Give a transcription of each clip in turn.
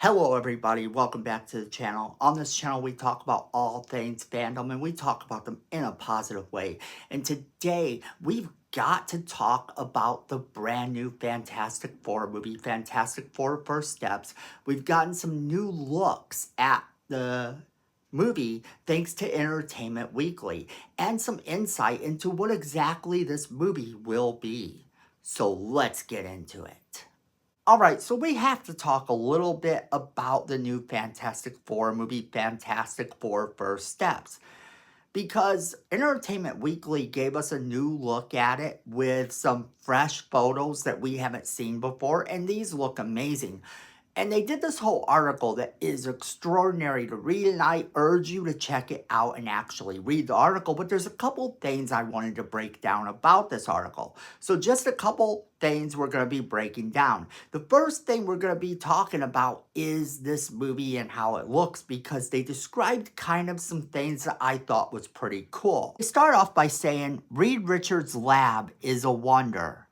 Hello everybody, welcome back to the channel. On this channel we talk about all things fandom and we talk about them in a positive way. And today we've got to talk about the brand new Fantastic Four movie, Fantastic Four First Steps. We've gotten some new looks at the movie thanks to Entertainment Weekly and some insight into what exactly this movie will be. So let's get into it. Alright, so we have to talk a little bit about the new Fantastic Four movie, Fantastic Four First Steps. Because Entertainment Weekly gave us a new look at it with some fresh photos that we haven't seen before, and these look amazing. And they did this whole article that is extraordinary to read, and I urge you to check it out and actually read the article. But there's a couple things I wanted to break down about this article. So just a couple things we're going to be breaking down. The first thing we're going to be talking about is this movie and how it looks, because they described kind of some things that I thought was pretty cool. They start off by saying, Reed Richards' lab is a wonder.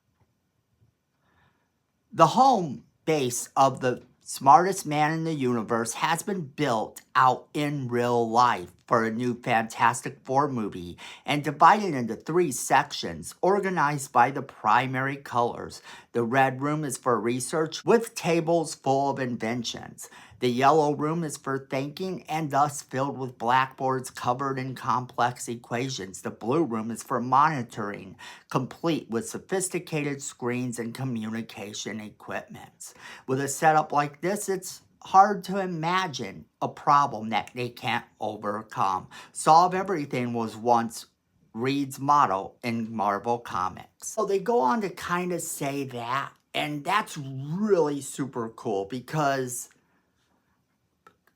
The home base of the smartest man in the universe has been built out in real life for a new Fantastic Four movie and divided into 3 sections organized by the primary colors. The red room is for research with tables full of inventions. The yellow room is for thinking and thus filled with blackboards covered in complex equations. The blue room is for monitoring, complete with sophisticated screens and communication equipment. With a setup like this, it's hard to imagine a problem that they can't overcome. Solve everything was once Reed's motto in Marvel Comics. So they go on to kind of say that, and that's really super cool because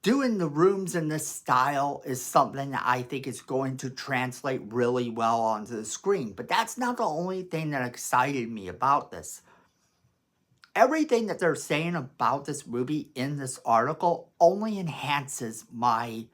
doing the rooms in this style is something that I think is going to translate really well onto the screen. But that's not the only thing that excited me about this. Everything that they're saying about this movie in this article only enhances my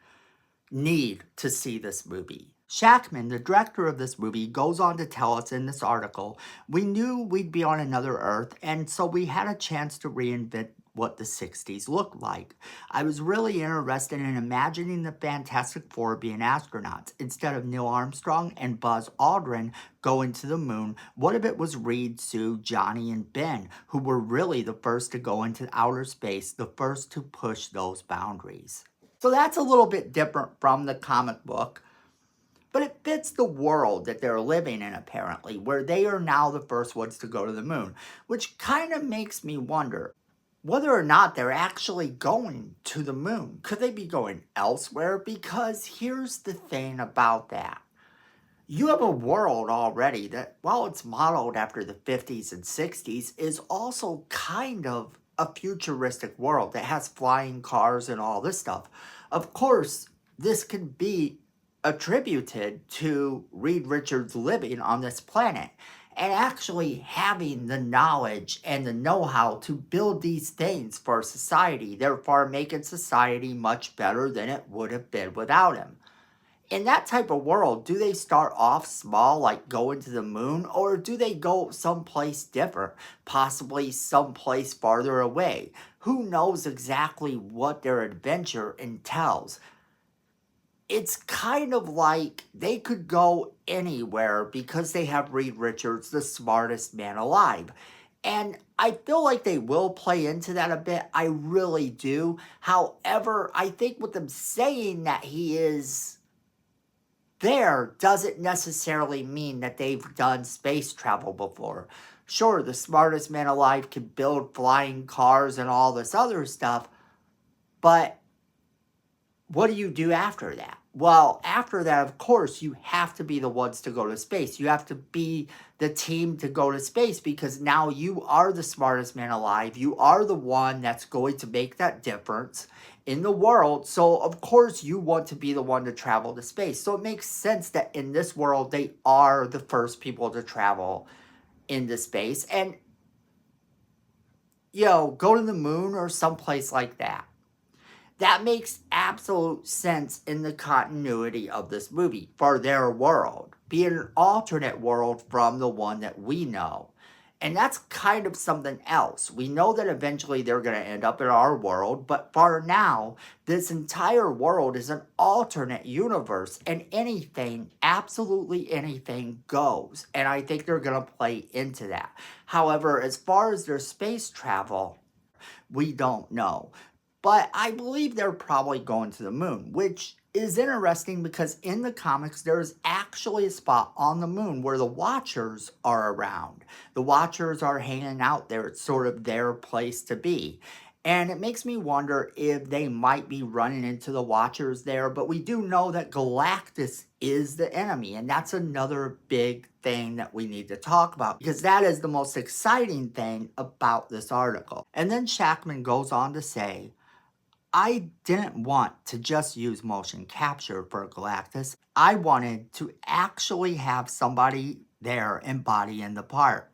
need to see this movie. Shackman, the director of this movie, goes on to tell us in this article, we knew we'd be on another Earth, and so we had a chance to reinvent what the 60s looked like. I was really interested in imagining the Fantastic Four being astronauts. Instead of Neil Armstrong and Buzz Aldrin going to the moon, what if it was Reed, Sue, Johnny, and Ben, who were really the first to go into outer space, the first to push those boundaries? So that's a little bit different from the comic book, but it fits the world that they're living in, apparently, where they are now the first ones to go to the moon, which kind of makes me wonder whether or not they're actually going to the moon. Could they be going elsewhere? Because here's the thing about that. You have a world already that, while it's modeled after the 50s and 60s, is also kind of a futuristic world that has flying cars and all this stuff. Of course, this can be attributed to Reed Richards living on this planet and actually having the knowledge and the know-how to build these things for society, therefore making society much better than it would have been without him. In that type of world, do they start off small, like going to the moon, or do they go someplace different, possibly someplace farther away? Who knows exactly what their adventure entails? It's kind of like they could go anywhere because they have Reed Richards, the smartest man alive. And I feel like they will play into that a bit. I really do. However, I think with them saying that he is there doesn't necessarily mean that they've done space travel before. Sure, the smartest man alive can build flying cars and all this other stuff, but what do you do after that? Well, after that, of course, you have to be the ones to go to space. You have to be the team to go to space because now you are the smartest man alive. You are the one that's going to make that difference in the world. So, of course, you want to be the one to travel to space. So it makes sense that in this world, they are the first people to travel into space and, go to the moon or someplace like that. That makes absolute sense in the continuity of this movie for their world, being an alternate world from the one that we know. And that's kind of something else. We know that eventually they're going to end up in our world, but for now, this entire world is an alternate universe, and anything, absolutely anything, goes. And I think they're going to play into that. However, as far as their space travel, we don't know. But I believe they're probably going to the moon, which is interesting because in the comics, there's actually a spot on the moon where the Watchers are around. The Watchers are hanging out there. It's sort of their place to be. And it makes me wonder if they might be running into the Watchers there. But we do know that Galactus is the enemy. And that's another big thing that we need to talk about, because that is the most exciting thing about this article. And then Shackman goes on to say, I didn't want to just use motion capture for Galactus. I wanted to actually have somebody there embodying the part.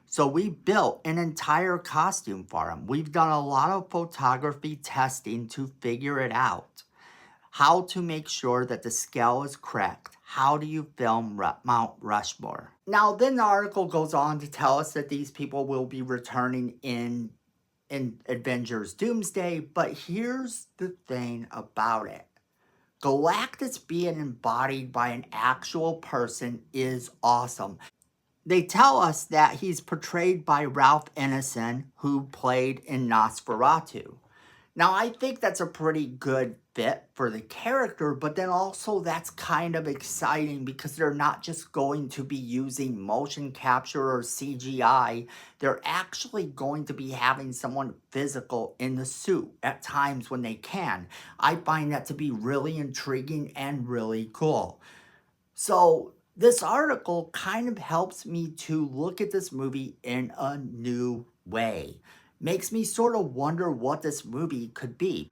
So we built an entire costume for him. We've done a lot of photography testing to figure it out. How to make sure that the scale is correct. How do you film Mount Rushmore? Now, then the article goes on to tell us that these people will be returning in Avengers Doomsday, but here's the thing about it. Galactus being embodied by an actual person is awesome. They tell us that he's portrayed by Ralph Ineson, who played in Nosferatu. Now, I think that's a pretty good fit for the character, but then also that's kind of exciting because they're not just going to be using motion capture or CGI. They're actually going to be having someone physical in the suit at times when they can. I find that to be really intriguing and really cool. So this article kind of helps me to look at this movie in a new way. Makes me sort of wonder what this movie could be.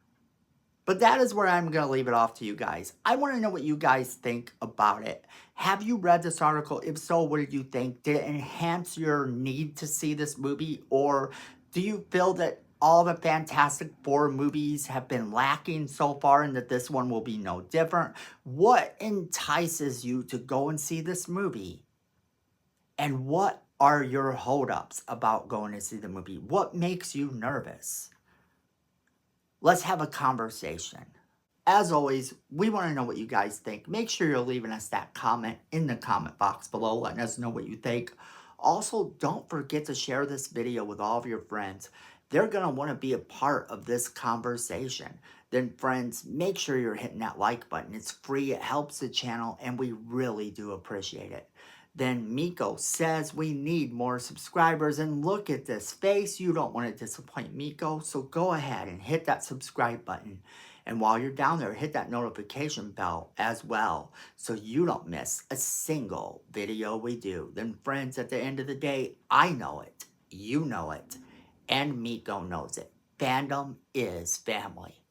But that is where I'm going to leave it off to you guys. I want to know what you guys think about it. Have you read this article? If so, what did you think? Did it enhance your need to see this movie? Or do you feel that all the Fantastic Four movies have been lacking so far and that this one will be no different? What entices you to go and see this movie? And what are your holdups about going to see the movie? What makes you nervous? Let's have a conversation. As always, we want to know what you guys think. Make sure you're leaving us that comment in the comment box below, letting us know what you think. Also, don't forget to share this video with all of your friends. They're going to want to be a part of this conversation. Then, friends, make sure you're hitting that like button. It's free, it helps the channel, and we really do appreciate it. Then Miko says we need more subscribers, and look at this face. You don't want to disappoint Miko, so go ahead and hit that subscribe button. And while you're down there, hit that notification bell as well so you don't miss a single video we do. Then friends, at the end of the day, I know it, you know it, and Miko knows it. Fandom is family.